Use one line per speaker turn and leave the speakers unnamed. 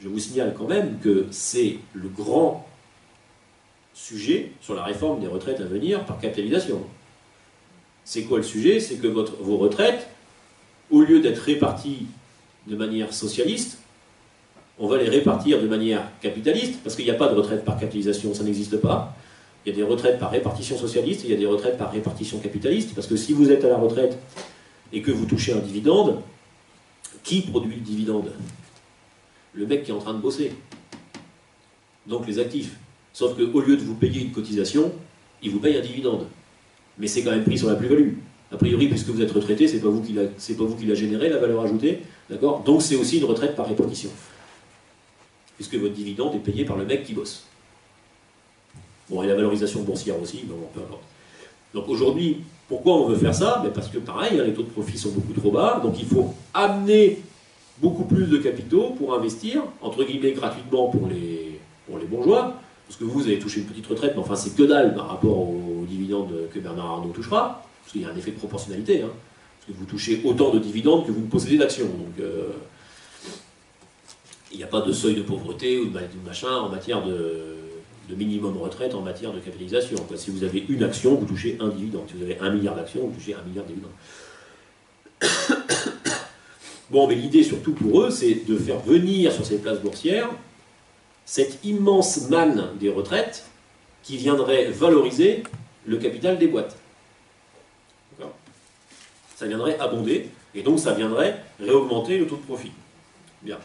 je vous signale quand même que c'est le grand sujet sur la réforme des retraites à venir par capitalisation. C'est quoi le sujet? C'est que vos retraites, au lieu d'être réparties de manière socialiste, on va les répartir de manière capitaliste, parce qu'il n'y a pas de retraite par capitalisation, ça n'existe pas. Il y a des retraites par répartition socialiste, et il y a des retraites par répartition capitaliste, parce que si vous êtes à la retraite et que vous touchez un dividende, qui produit le dividende? Le mec qui est en train de bosser. Donc les actifs. Sauf qu'au lieu de vous payer une cotisation, il vous paye un dividende. Mais c'est quand même pris sur la plus-value. A priori, puisque vous êtes retraité, c'est pas vous qui l'a généré, la valeur ajoutée. D'accord? Donc c'est aussi une retraite par répartition. Puisque votre dividende est payé par le mec qui bosse. Bon, et la valorisation boursière aussi, bon, peu importe. Donc aujourd'hui, pourquoi on veut faire ça? Parce que pareil, les taux de profit sont beaucoup trop bas, donc il faut amener beaucoup plus de capitaux pour investir, entre guillemets gratuitement pour les bourgeois, parce que vous avez touché une petite retraite, mais enfin c'est que dalle par rapport aux dividendes que Bernard Arnault touchera, parce qu'il y a un effet de proportionnalité, hein, parce que vous touchez autant de dividendes que vous ne possédez d'actions. Donc il n'y a pas de seuil de pauvreté ou de machin en matière de minimum retraite en matière de capitalisation. Si vous avez une action, vous touchez un dividende. Si vous avez 1 milliard d'actions, vous touchez 1 milliard de dividendes. Bon, mais l'idée surtout pour eux, c'est de faire venir sur ces places boursières cette immense manne des retraites qui viendrait valoriser le capital des boîtes. Ça viendrait abonder, et donc ça viendrait réaugmenter le taux de profit. Bien.